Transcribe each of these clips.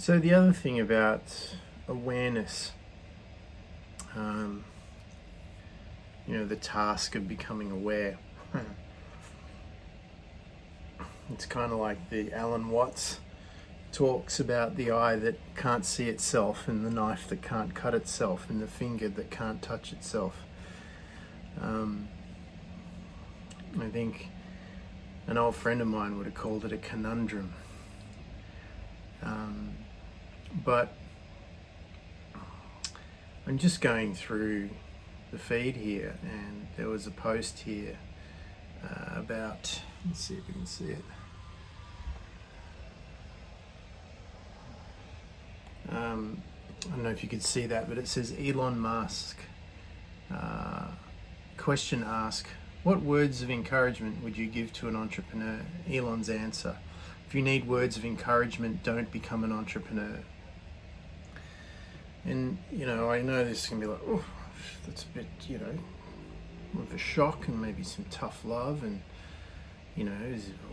So the other thing about awareness, um, the task of becoming aware, it's kind of like the Alan Watts talks about the eye that can't see itself and the knife that can't cut itself and the finger that can't touch itself. Um, I think an old friend of mine would have called it a conundrum. But I'm just going through the feed here, and there was a post here about, let's see if we can see it. I don't know if you could see that, but it says Elon Musk. Question ask, what words of encouragement would you give to an entrepreneur? Elon's answer, if you need words of encouragement, don't become an entrepreneur. And, I know this can be like, oh, that's a bit, of a shock and maybe some tough love and,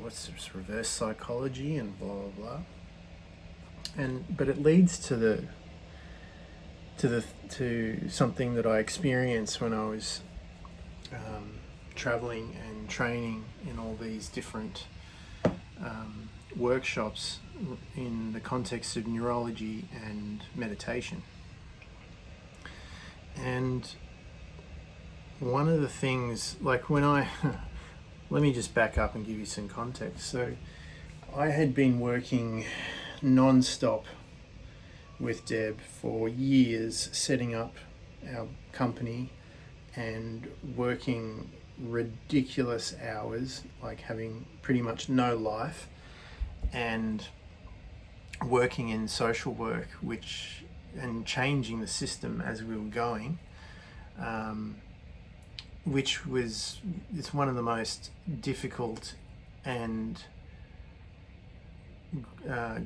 what's this, reverse psychology and blah, blah, blah. But it leads to something that I experienced when I was traveling and training in all these different workshops in the context of neurology and meditation. And one of the things, like when I, let me just back up and give you some context. So I had been working non-stop with Deb for years, setting up our company and working ridiculous hours, like having pretty much no life, and working in social work, and changing the system as we were going, it's one of the most difficult and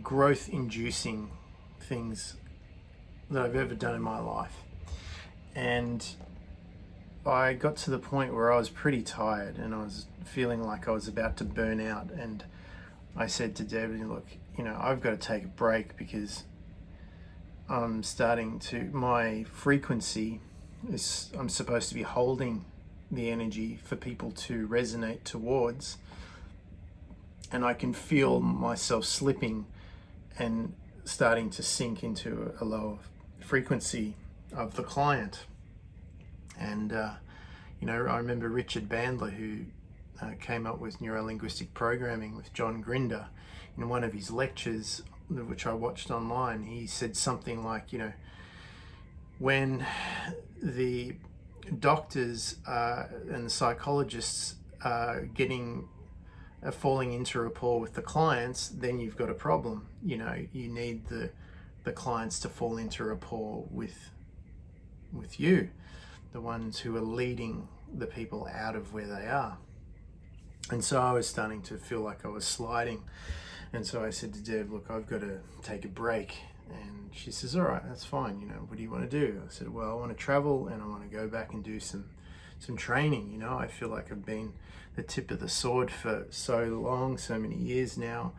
growth-inducing things that I've ever done in my life. And I got to the point where I was pretty tired and I was feeling like I was about to burn out. And I said to Deb, look, I've got to take a break because I'm my frequency is, I'm supposed to be holding the energy for people to resonate towards. And I can feel myself slipping and starting to sink into a lower frequency of the client. And, I remember Richard Bandler, who came up with neuro-linguistic programming with John Grinder. In one of his lectures, which I watched online, he said something like, when the doctors and the psychologists are falling into rapport with the clients, then you've got a problem. You need the clients to fall into rapport with you, the ones who are leading the people out of where they are. And so I was starting to feel like I was sliding. And so I said to Deb, look, I've got to take a break. And she says, all right, that's fine. What do you want to do? I said, well, I want to travel and I want to go back and do some training. I feel like I've been the tip of the sword for so long, so many years now.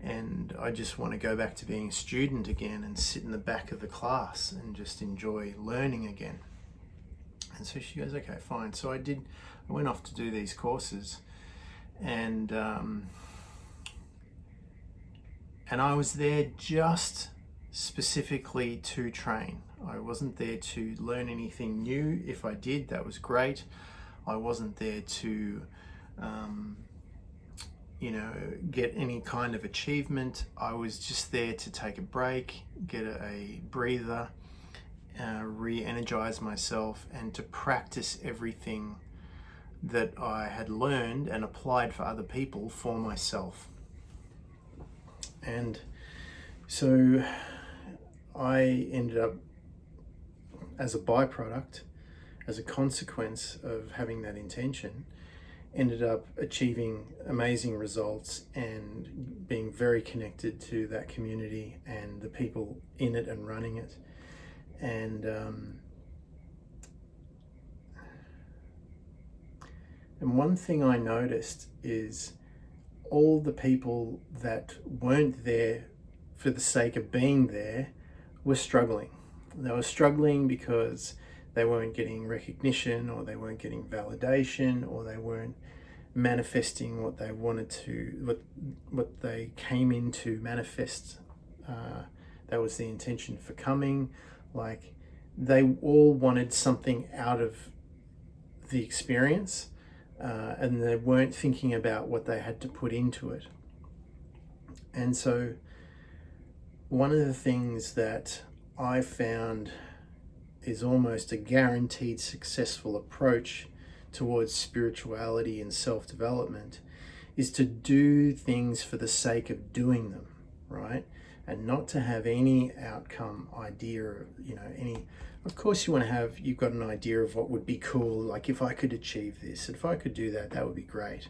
And I just want to go back to being a student again and sit in the back of the class and just enjoy learning again. And so she goes, okay, fine. So I went off to do these courses, and I was there just specifically to train. I wasn't there to learn anything new. If I did, that was great. I wasn't there to get any kind of achievement. I was just there to take a break, get a breather, re-energize myself, and to practice everything that I had learned and applied for other people for myself. And so I ended up, as a byproduct, as a consequence of having that intention, ended up achieving amazing results and being very connected to that community and the people in it and running it. And one thing I noticed is all the people that weren't there for the sake of being there were struggling. They were struggling because they weren't getting recognition, or they weren't getting validation, or they weren't manifesting what they wanted to, what they came in to manifest. That was the intention for coming. Like, they all wanted something out of the experience, and they weren't thinking about what they had to put into it. And so one of the things that I found is almost a guaranteed successful approach towards spirituality and self-development is to do things for the sake of doing them, right? And not to have any outcome idea, any. Of course you've got an idea of what would be cool, like if I could achieve this, if I could do that, that would be great.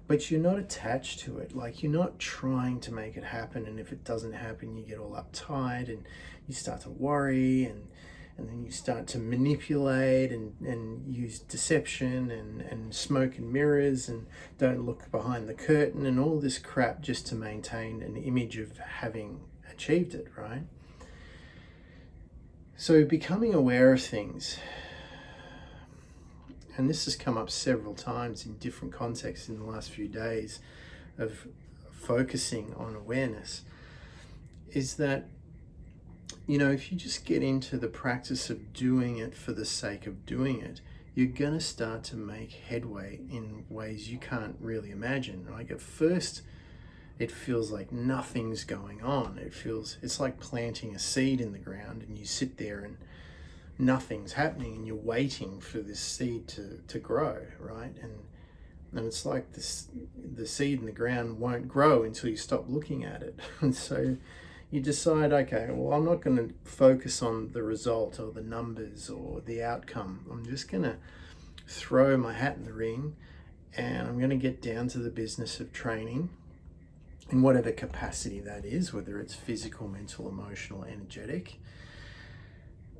But you're not attached to it. Like, you're not trying to make it happen, and if it doesn't happen, you get all uptight and you start to worry, and then you start to manipulate and use deception and smoke and mirrors and don't look behind the curtain and all this crap just to maintain an image of having achieved it, right? So becoming aware of things, and this has come up several times in different contexts in the last few days of focusing on awareness, is that, if you just get into the practice of doing it for the sake of doing it, you're going to start to make headway in ways you can't really imagine. Like, at first, it feels like nothing's going on. It's like planting a seed in the ground, and you sit there and nothing's happening, and you're waiting for this seed to grow, right? And it's like the seed in the ground won't grow until you stop looking at it. And so you decide, okay, well, I'm not going to focus on the result or the numbers or the outcome. I'm just going to throw my hat in the ring, and I'm going to get down to the business of training in whatever capacity that is, whether it's physical, mental, emotional, energetic,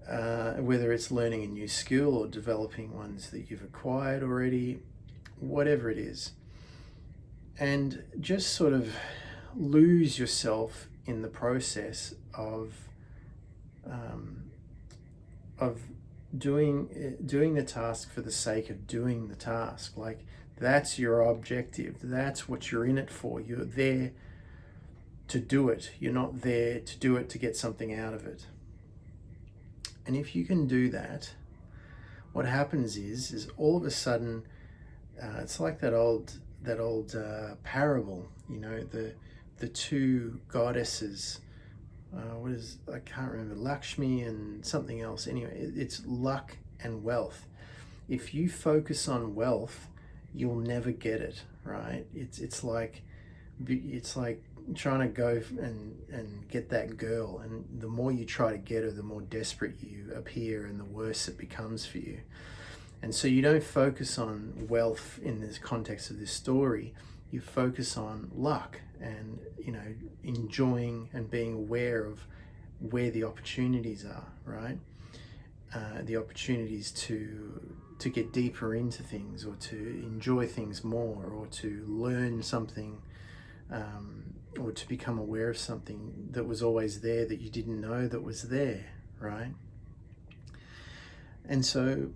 whether it's learning a new skill or developing ones that you've acquired already, whatever it is. And just sort of lose yourself in the process of doing the task for the sake of doing the task. Like, that's your objective. That's what you're in it for. You're there to do it. You're not there to do it to get something out of it. And if you can do that, what happens is all of a sudden, it's like that old parable. The two goddesses. I can't remember, Lakshmi and something else. Anyway, it's luck and wealth. If you focus on wealth, you'll never get it, right? It's like trying to go and get that girl, and the more you try to get her, the more desperate you appear, and the worse it becomes for you. And so you don't focus on wealth in this context of this story. You focus on luck and enjoying and being aware of where the opportunities are, right? The opportunities to get deeper into things, or to enjoy things more, or to learn something, or to become aware of something that was always there that you didn't know that was there, right? And so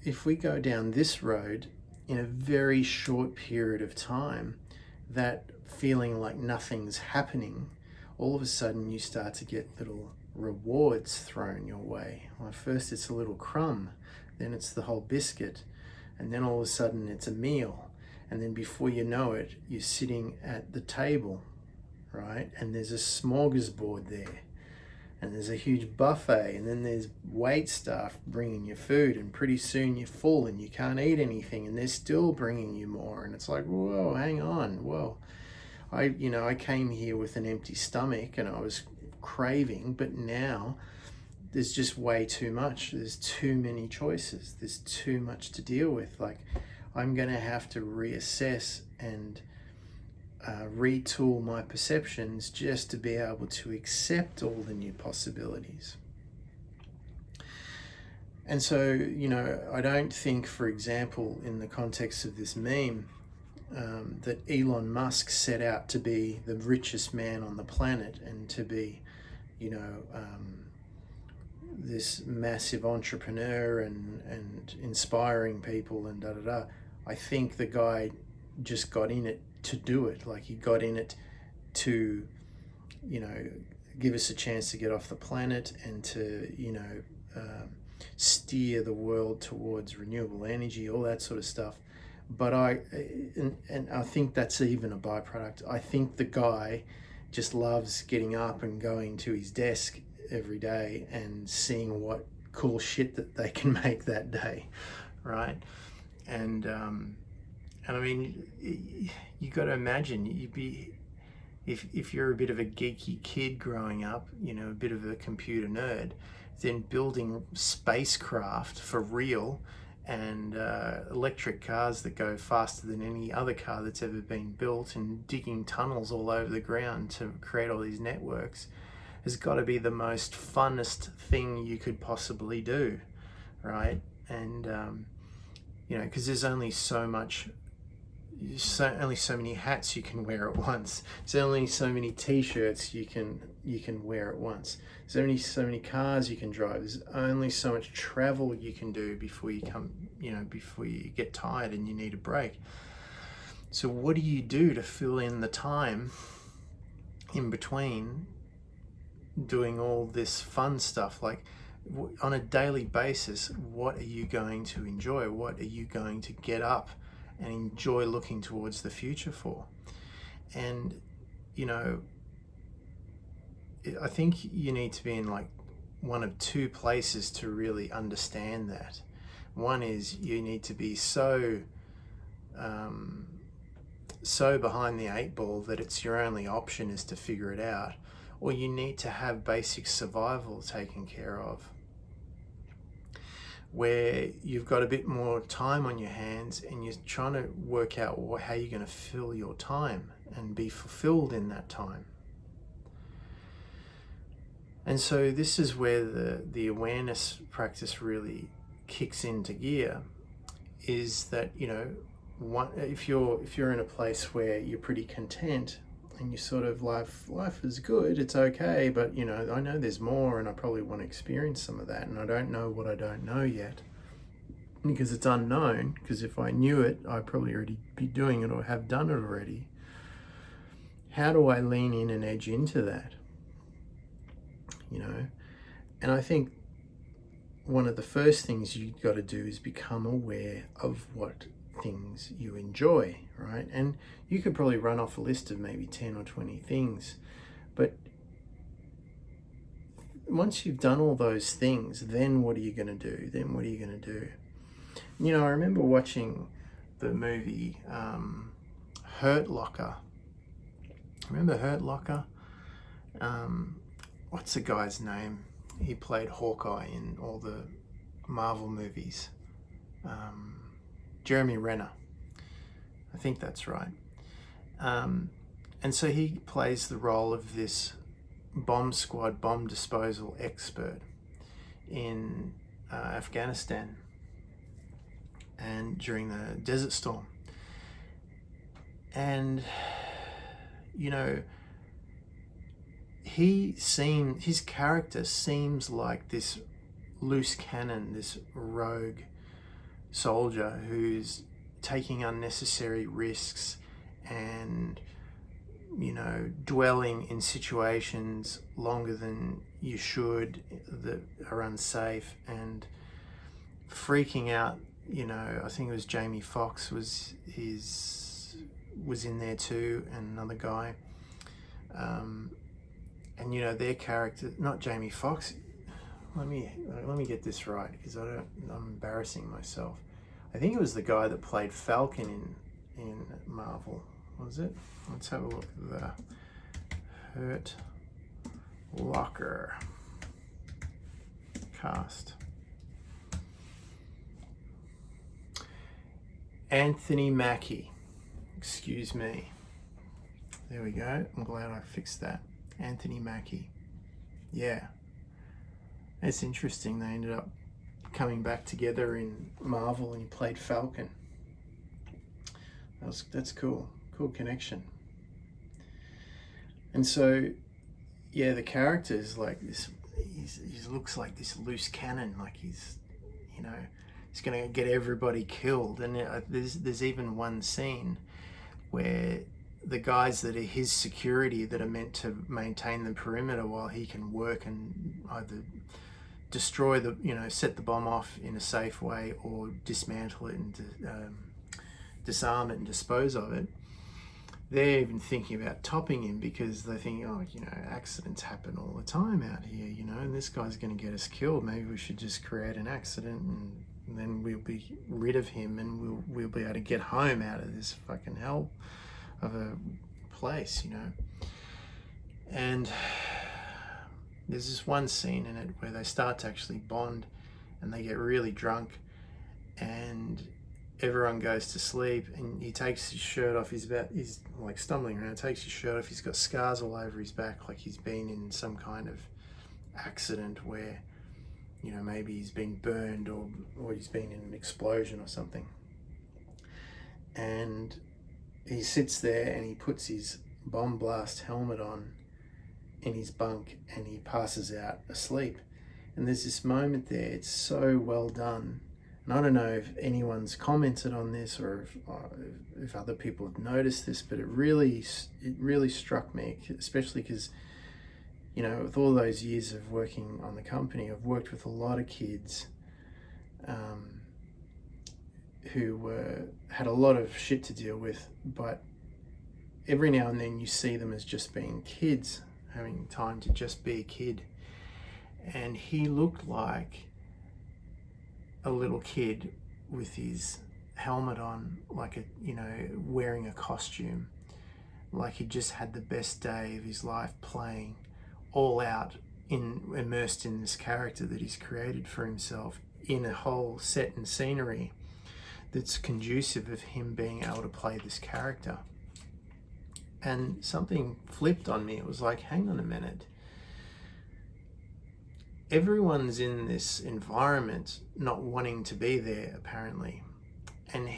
if we go down this road in a very short period of time, that feeling like nothing's happening, all of a sudden you start to get little rewards thrown your way. Well, first it's a little crumb, then it's the whole biscuit, and then all of a sudden it's a meal. And then before you know it, you're sitting at the table, right? And there's a smorgasbord there, and there's a huge buffet, and then there's wait staff bringing you food, and pretty soon you're full and you can't eat anything, and they're still bringing you more. And it's like, whoa, hang on, whoa. I came here with an empty stomach and I was craving, but now there's just way too much. There's too many choices. There's too much to deal with. Like, I'm going to have to reassess and retool my perceptions just to be able to accept all the new possibilities. And so, I don't think, for example, in the context of this meme, that Elon Musk set out to be the richest man on the planet and to be, you know, this massive entrepreneur and inspiring people and da da da. I think the guy just got in it to do it. Like, he got in it to, you know, give us a chance to get off the planet and to, you know, steer the world towards renewable energy, all that sort of stuff. But I think that's even a byproduct. I think the guy just loves getting up and going to his desk every day and seeing what cool shit that they can make that day, right? And I mean, you got to imagine you'd be, if you're a bit of a geeky kid growing up, you know, a bit of a computer nerd, then building spacecraft for real and electric cars that go faster than any other car that's ever been built and digging tunnels all over the ground to create all these networks has got to be the most funnest thing you could possibly do, right? And you know, because there's only so much, only so many hats you can wear at once. There's only so many t-shirts you can wear at once. There's only so many cars you can drive. There's only so much travel you can do before you before you get tired and you need a break. So what do you do to fill in the time in between doing all this fun stuff? Like, on a daily basis, what are you going to enjoy? What are you going to get up and enjoy looking towards the future for? And, you know, I think you need to be in like one of two places to really understand that. One is you need to be so behind the eight ball that it's your only option is to figure it out, or you need to have basic survival taken care of, where you've got a bit more time on your hands and you're trying to work out how you're going to fill your time and be fulfilled in that time. And so this is where the awareness practice really kicks into gear, is that, you know, if you're in a place where you're pretty content and you sort of life is good, it's okay, but, you know, I know there's more and I probably want to experience some of that, and I don't know what I don't know yet because it's unknown, because if I knew it, I'd probably already be doing it or have done it already. How do I lean in and edge into that? You know, and I think one of the first things you've got to do is become aware of what things you enjoy, right? And you could probably run off a list of maybe 10 or 20 things, but once you've done all those things, then what are you going to do? You know, I remember watching the movie Hurt Locker. Remember Hurt Locker? What's the guy's name? He played Hawkeye in all the Marvel movies. Jeremy Renner. I think that's right. And so he plays the role of this bomb squad, bomb disposal expert in Afghanistan and during the Desert Storm. And, you know, his character seems like this loose cannon, this rogue soldier who's taking unnecessary risks and, you know, dwelling in situations longer than you should that are unsafe and freaking out. You know, I think it was Jamie Foxx was in there too, and another guy. And, you know, their character, not Jamie Foxx. Let me get this right, because I'm embarrassing myself. I think it was the guy that played Falcon in Marvel. Was it? Let's have a look at the Hurt Locker cast. Anthony Mackie. Excuse me. There we go. I'm glad I fixed that. Anthony Mackie. Yeah. It's interesting. They ended up coming back together in Marvel and he played Falcon. That's cool. Cool connection. And so, yeah, the character is like this. He looks like this loose cannon. Like he's gonna get everybody killed. And there's even one scene where the guys that are his security that are meant to maintain the perimeter while he can work and either destroy set the bomb off in a safe way or dismantle it and disarm it and dispose of it. They're even thinking about topping him because they think, accidents happen all the time out here, and this guy's going to get us killed. Maybe we should just create an accident and then we'll be rid of him and we'll be able to get home out of this fucking hell of a place, And there's this one scene in it where they start to actually bond and they get really drunk and everyone goes to sleep and he takes his shirt off. He's like stumbling around, takes his shirt off. He's got scars all over his back like he's been in some kind of accident where, maybe he's been burned or he's been in an explosion or something. And he sits there and he puts his bomb blast helmet on in his bunk and he passes out asleep. And there's this moment there, it's so well done. And I don't know if anyone's commented on this or if other people have noticed this, but it really struck me, especially because, with all those years of working on the company, I've worked with a lot of kids who had a lot of shit to deal with, but every now and then you see them as just being kids, having time to just be a kid. And he looked like a little kid with his helmet on, like wearing a costume, like he just had the best day of his life playing all out, immersed in this character that he's created for himself in a whole set and scenery that's conducive of him being able to play this character. And something flipped on me. It was like, hang on a minute. Everyone's in this environment not wanting to be there, apparently. And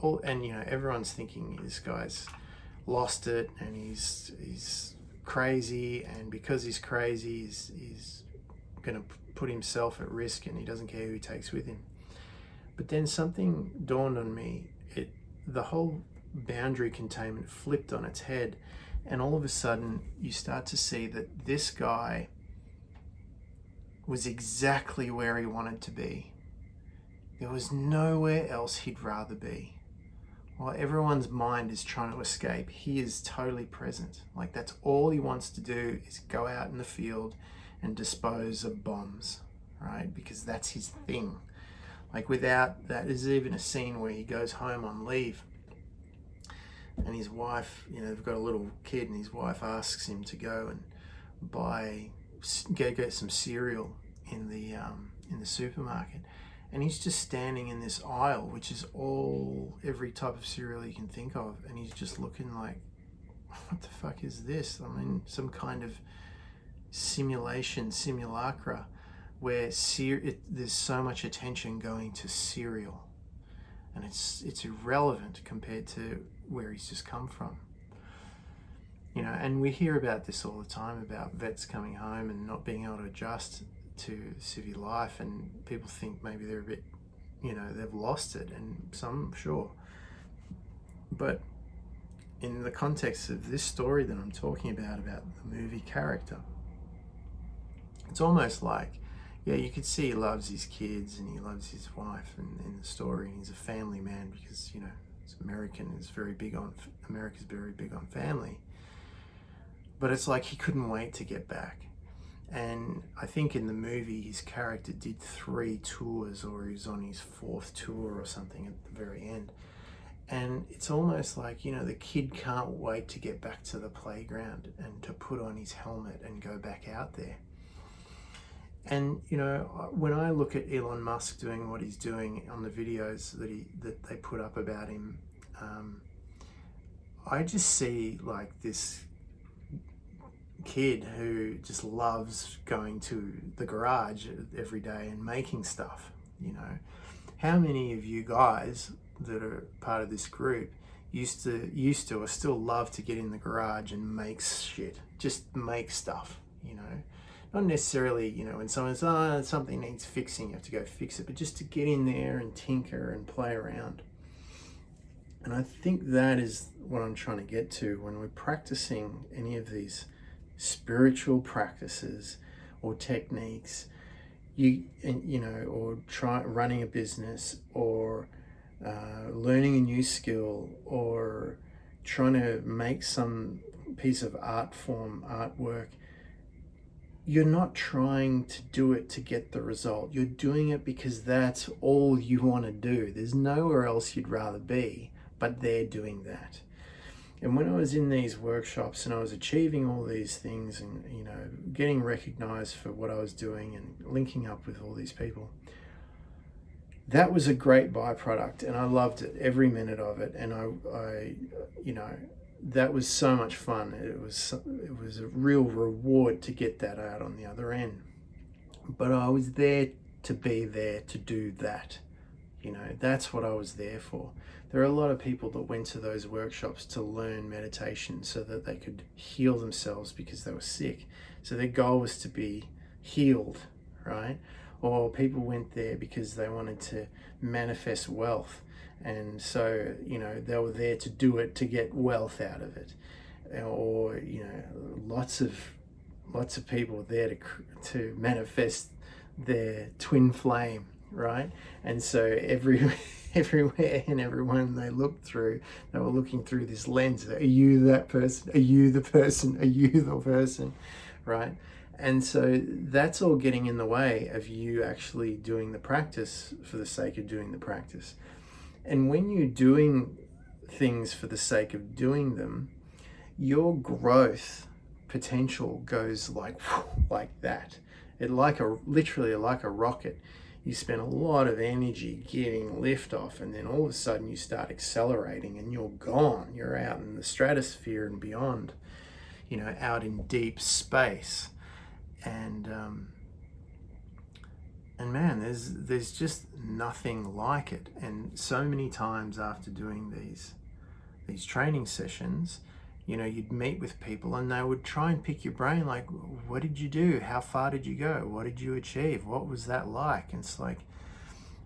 everyone's thinking this guy's lost it and he's crazy, and because he's crazy, he's going to put himself at risk and he doesn't care who he takes with him. But then something dawned on me. The whole boundary containment flipped on its head, and all of a sudden you start to see that this guy was exactly where he wanted to be. There was nowhere else he'd rather be. While everyone's mind is trying to escape, he is totally present. Like, that's all he wants to do is go out in the field and dispose of bombs, right? Because that's his thing. Like, without that, there's even a scene where he goes home on leave and his wife, they've got a little kid, and his wife asks him to go and get some cereal in the supermarket, and he's just standing in this aisle, which is every type of cereal you can think of, and he's just looking like, what the fuck is this? I mean, some kind of simulacra where there's so much attention going to cereal, and it's irrelevant compared to where he's just come from. And we hear about this all the time about vets coming home and not being able to adjust to civvy life, and people think maybe they're a bit, they've lost it, and some, sure. But in the context of this story that I'm talking about the movie character, it's almost like, you could see he loves his kids and he loves his wife in the story, and he's a family man because, America's very big on family. But it's like he couldn't wait to get back. And I think in the movie his character did 3 tours, or he was on his 4th tour or something at the very end. And it's almost like, the kid can't wait to get back to the playground and to put on his helmet and go back out there. And, when I look at Elon Musk doing what he's doing on the videos that they put up about him, I just see like this kid who just loves going to the garage every day and making stuff. How many of you guys that are part of this group used to or still love to get in the garage and make shit, just make stuff, you know. Not necessarily, you know, when someone says, oh, something needs fixing, you have to go fix it, but just to get in there and tinker and play around. And I think that is what I'm trying to get to when we're practicing any of these spiritual practices or techniques, or running a business, or learning a new skill, or trying to make some piece of artwork. You're not trying to do it to get the result. You're doing it because that's all you want to do. There's nowhere else you'd rather be, but they're doing that. And when I was in these workshops and I was achieving all these things and, you know, getting recognized for what I was doing and linking up with all these people, that was a great byproduct, and I loved it, every minute of it. And I you know, that was so much fun. It was a real reward to get that out on the other end. But I was there to be there to do that. You know, that's what I was there for. There are a lot of people that went to those workshops to learn meditation so that they could heal themselves because they were sick. So their goal was to be healed, right? Or people went there because they wanted to manifest wealth. And so, you know, they were there to do it to get wealth out of it. Or, you know, lots of people were there to manifest their twin flame, right? And so everywhere and everyone they looked through, they were looking through this lens. Are you that person? Are you the person? Are you the person? Right? And so that's all getting in the way of you actually doing the practice for the sake of doing the practice. And when you're doing things for the sake of doing them, your growth potential goes like that. Literally like a rocket. You spend a lot of energy getting liftoff, and then all of a sudden you start accelerating and you're gone. You're out in the stratosphere and beyond, you know, out in deep space. And man, there's just nothing like it. And so many times after doing these training sessions, you know, you'd meet with people and they would try and pick your brain, like, what did you do? How far did you go? What did you achieve? What was that like? And it's like,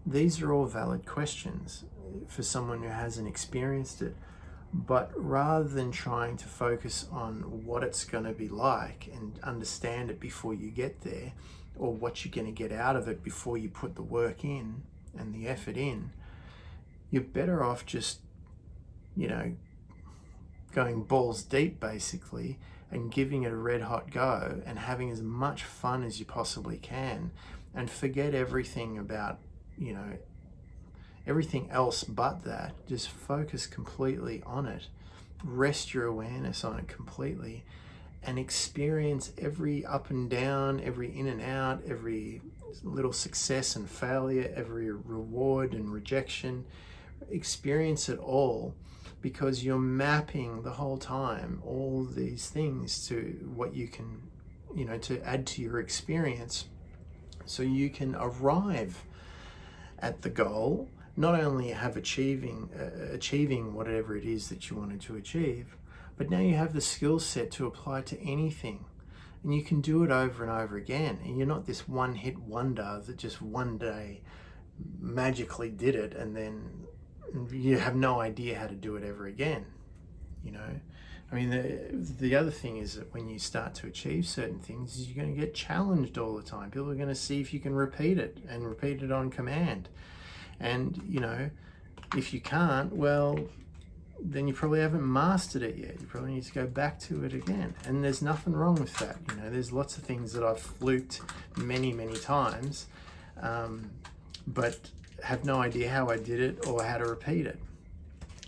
these are all valid questions for someone who hasn't experienced it. But rather than trying to focus on what it's going to be like and understand it before you get there, or what you're going to get out of it before you put the work in and the effort in, you're better off just, you know, going balls deep basically and giving it a red hot go and having as much fun as you possibly can, and forget everything about, you know, everything else but that. Just focus completely on it. Rest your awareness on it completely and experience every up and down, every in and out, every little success and failure, every reward and rejection. Experience it all, because you're mapping the whole time all these things to what you can, you know, to add to your experience so you can arrive at the goal. Not only have achieving whatever it is that you wanted to achieve, but now you have the skill set to apply to anything, and you can do it over and over again. And you're not this one-hit wonder that just one day magically did it and then you have no idea how to do it ever again. You know, I mean, the other thing is that when you start to achieve certain things, you're going to get challenged all the time. People are going to see if you can repeat it and repeat it on command. And, you know, if you can't, well, then you probably haven't mastered it yet. You probably need to go back to it again. And there's nothing wrong with that. You know, there's lots of things that I've fluked many, many times, but have no idea how I did it or how to repeat it.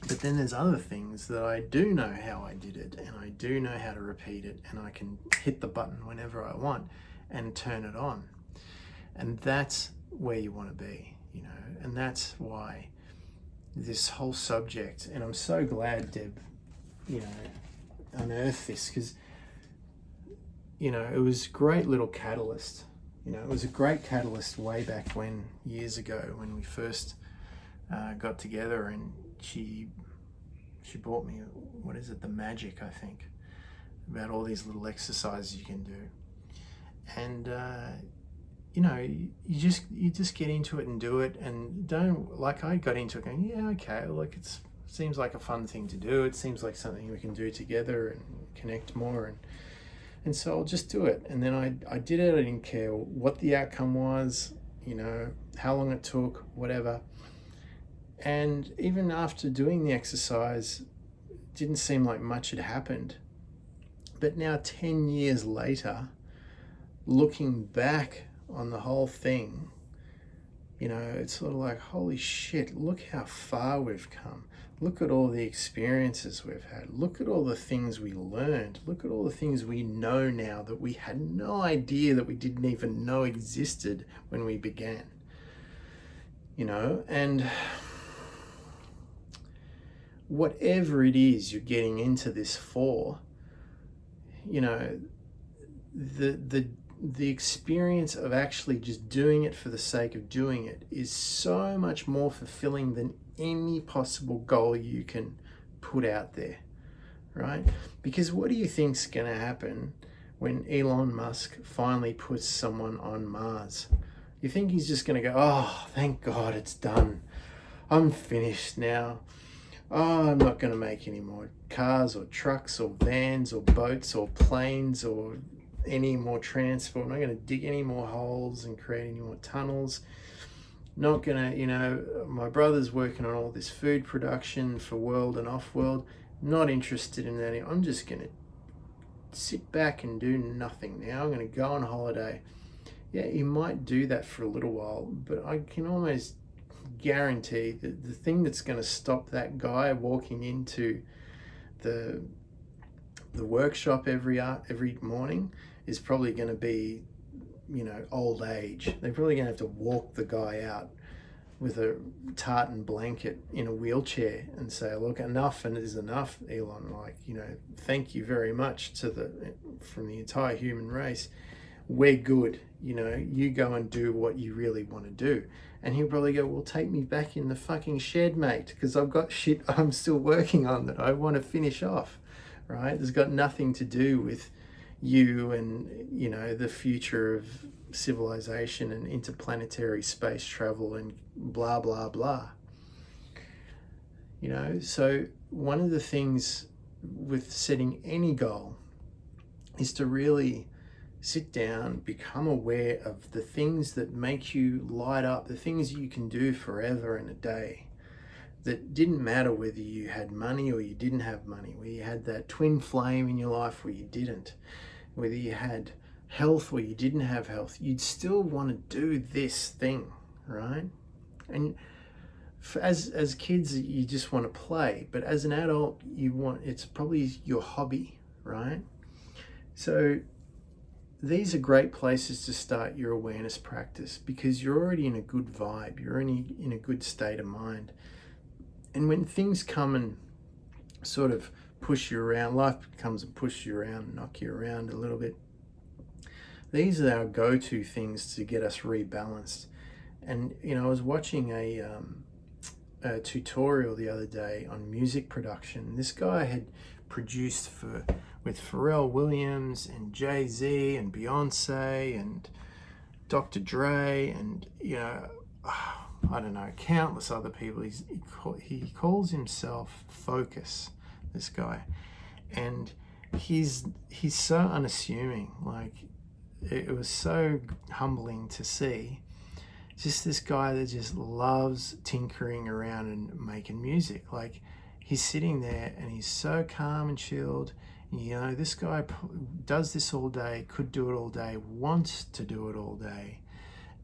But then there's other things that I do know how I did it, and I do know how to repeat it, and I can hit the button whenever I want and turn it on. And that's where you want to be, you know. And that's why this whole subject, and I'm so glad Deb, you know, unearthed this, because, you know, it was a great little catalyst. You know, it was a great catalyst way back when, years ago, when we first got together, and she she bought me, what is it, the Magic, I think, about all these little exercises you can do. And you know, you just get into it and do it, and don't, like, I got into it going, yeah, okay, like it seems like a fun thing to do, it seems like something we can do together and connect more, and so I'll just do it. And then I did it. I didn't care what the outcome was, you know, how long it took, whatever. And even after doing the exercise, it didn't seem like much had happened. But now 10 years later, looking back on the whole thing, you know, it's sort of like, holy shit, look how far we've come. Look at all the experiences we've had. Look at all the things we learned. Look at all the things we know now that we had no idea, that we didn't even know existed when we began. You know, and whatever it is you're getting into this for, you know, the experience of actually just doing it for the sake of doing it is so much more fulfilling than any possible goal you can put out there, right? Because what do you think's going to happen when Elon Musk finally puts someone on Mars? You think he's just going to go, oh, thank God it's done. I'm finished now. Oh, I'm not going to make any more cars or trucks or vans or boats or planes or any more transport. I'm not going to dig any more holes and create any more tunnels. Not going to, you know, my brother's working on all this food production for world and off-world. Not interested in that. I'm just going to sit back and do nothing now. I'm going to go on holiday. Yeah, you might do that for a little while, but I can almost guarantee that the thing that's going to stop that guy walking into the workshop every morning is probably going to be, you know, old age. They're probably going to have to walk the guy out with a tartan blanket in a wheelchair and say, look, enough and is enough, Elon. Like, you know, thank you very much from the entire human race. We're good. You know, you go and do what you really want to do. And he'll probably go, well, take me back in the fucking shed, mate, because I've got shit I'm still working on that I want to finish off, right? There's got nothing to do with you and, you know, the future of civilization and interplanetary space travel and blah, blah, blah. You know, so one of the things with setting any goal is to really sit down, become aware of the things that make you light up, the things you can do forever in a day, that didn't matter whether you had money or you didn't have money, whether you had that twin flame in your life or you didn't, whether you had health or you didn't have health, you'd still want to do this thing, right? And as kids, you just want to play, but as an adult, it's probably your hobby, right? So these are great places to start your awareness practice because you're already in a good vibe, you're already in a good state of mind. And when things come and sort of push you around, life comes and push you around, knock you around a little bit, these are our go-to things to get us rebalanced. And, you know, I was watching a tutorial the other day on music production. This guy had produced with Pharrell Williams and Jay-Z and Beyonce and Dr. Dre and, you know, I don't know, countless other people. He calls himself Focus, this guy, and he's so unassuming. Like, it was so humbling to see. Just this guy that just loves tinkering around and making music. Like, he's sitting there and he's so calm and chilled. You know, this guy does this all day, could do it all day, wants to do it all day.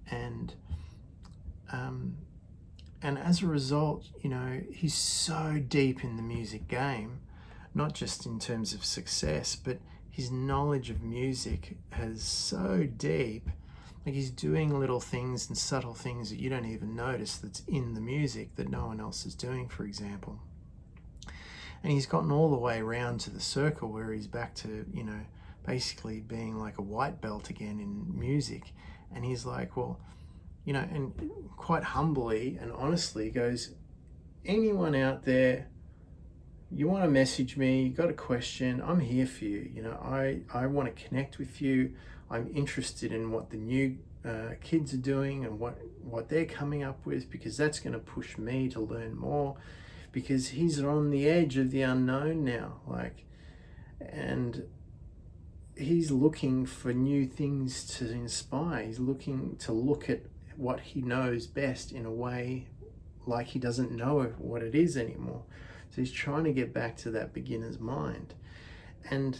And as a result, you know, he's so deep in the music game, not just in terms of success, but his knowledge of music is so deep. Like, he's doing little things and subtle things that you don't even notice that's in the music that no one else is doing, for example. And he's gotten all the way around to the circle where he's back to, you know, basically being like a white belt again in music. And he's like, well, you know, and quite humbly and honestly goes, anyone out there you want to message me, you got a question, I'm here for you. You know, I want to connect with you. I'm interested in what the new kids are doing and what they're coming up with, because that's going to push me to learn more, because he's on the edge of the unknown now, like, and he's looking for new things to inspire. He's looking to look at what he knows best in a way like he doesn't know what it is anymore. So he's trying to get back to that beginner's mind. And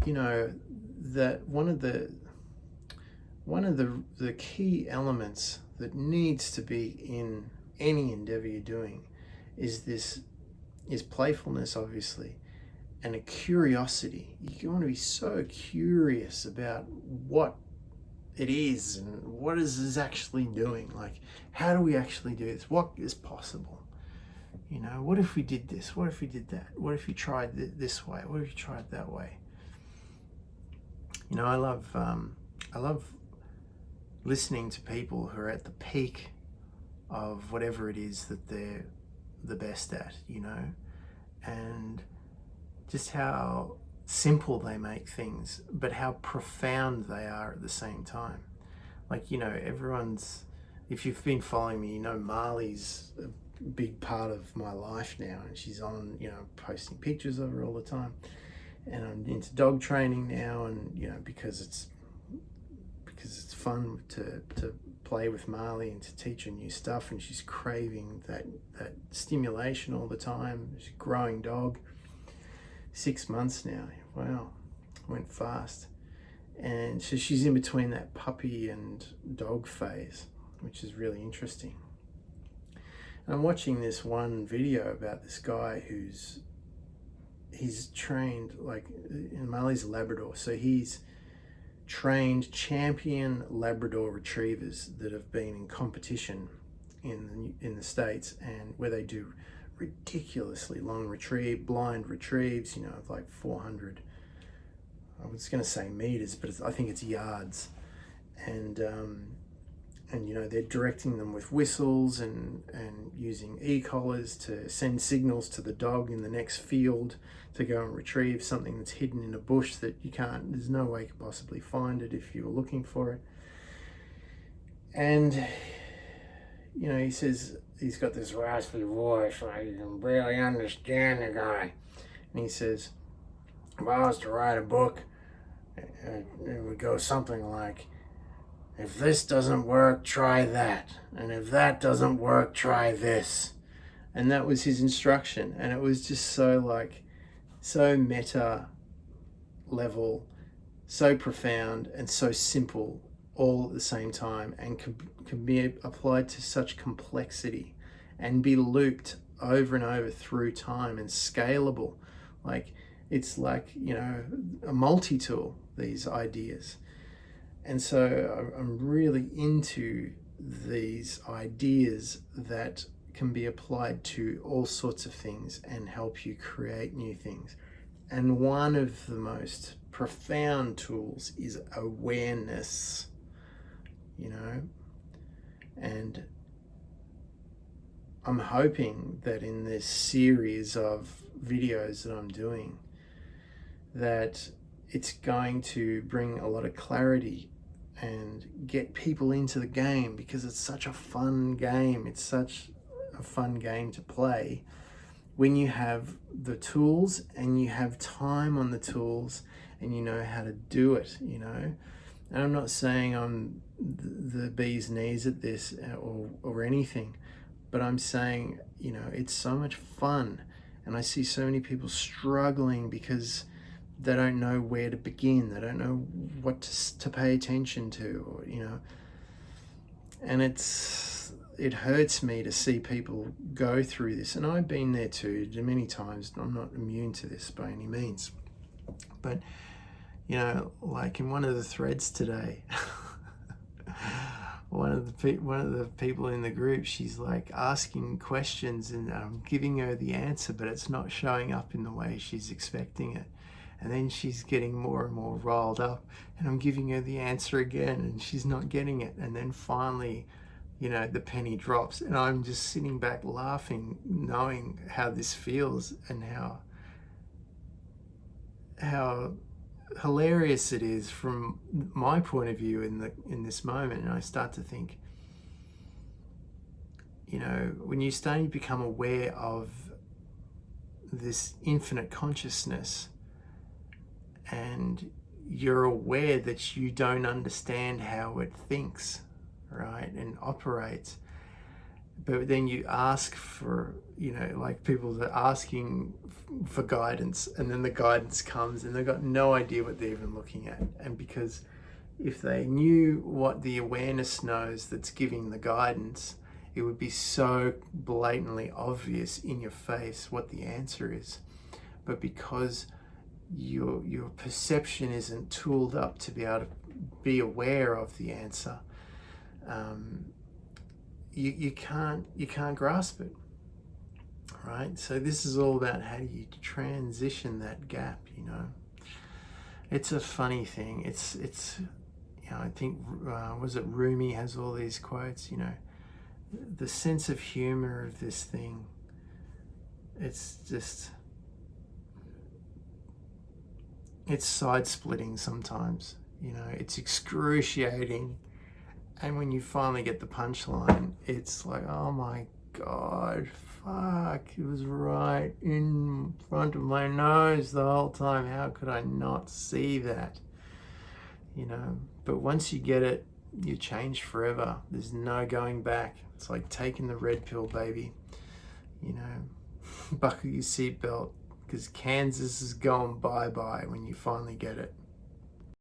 you know, that one of the key elements that needs to be in any endeavor you're doing is playfulness, obviously, and a curiosity. You want to be so curious about what it is and what is this actually doing. Like, how do we actually do this? What is possible? You know, what if we did this? What if we did that? What if you tried this way? What if you tried that way? You know, I love listening to people who are at the peak of whatever it is that they're the best at, you know, and just how simple they make things, but how profound they are at the same time. Like, you know, if you've been following me, you know Marley's a big part of my life now, and she's on, you know, posting pictures of her all the time. And I'm into dog training now, and you know, because it's fun to play with Marley and to teach her new stuff, and she's craving that stimulation all the time. She's a growing dog, 6 months now. Wow, went fast. And so she's in between that puppy and dog phase, which is really interesting. And I'm watching this one video about this guy he's trained, like, Marley's a Labrador, so he's trained champion Labrador retrievers that have been in competition in the States, and where they do ridiculously long blind retrieves, you know, of like 400, I was going to say meters, but I think it's yards, and you know, they're directing them with whistles and using e-collars to send signals to the dog in the next field to go and retrieve something that's hidden in a bush that there's no way you could possibly find it if you were looking for it. And, you know, he says he's got this raspy voice, like you can barely understand the guy. And he says, if I was to write a book, it would go something like, if this doesn't work, try that. And if that doesn't work, try this. And that was his instruction. And it was just so meta level, so profound, and so simple all at the same time, and can be applied to such complexity and be looped over and over through time and scalable. Like, it's like, you know, a multi-tool, these ideas. And so I'm really into these ideas that can be applied to all sorts of things and help you create new things. And one of the most profound tools is awareness, you know. And I'm hoping that in this series of videos that I'm doing, that it's going to bring a lot of clarity and get people into the game, because it's such a fun game. It's such a fun game to play when you have the tools and you have time on the tools and you know how to do it, you know. And I'm not saying I'm the bee's knees at this or anything, but I'm saying, you know, it's so much fun. And I see so many people struggling because they don't know where to begin. They don't know what to pay attention to, or, you know. And it hurts me to see people go through this. And I've been there too, many times. I'm not immune to this by any means. But, you know, like in one of the threads today, one of the people in the group, she's like asking questions and I'm giving her the answer, but it's not showing up in the way she's expecting it. And then she's getting more and more riled up, and I'm giving her the answer again and she's not getting it. And then finally the penny drops, and I'm just sitting back laughing, knowing how this feels and how hilarious it is from my point of view in this moment. And I start to think, when you start to become aware of this infinite consciousness, and you're aware that you don't understand how it thinks, right, and operates, but then you ask for, like people that are asking for guidance, and then the guidance comes and they've got no idea what they're even looking at. And because if they knew what the awareness knows that's giving the guidance, it would be so blatantly obvious in your face what the answer is. But because your perception isn't tooled up to be able to be aware of the answer, you can't grasp it, right? So this is all about how do you transition that gap. It's a funny thing. It's I think was it Rumi has all these quotes. The sense of humor of this thing. It's just, it's side splitting sometimes. It's excruciating. And when you finally get the punchline, it's like, oh my God, fuck, it was right in front of my nose the whole time. How could I not see that? But once you get it, you change forever. There's no going back. It's like taking the red pill, baby. Buckle your seatbelt, because Kansas is going bye-bye when you finally get it.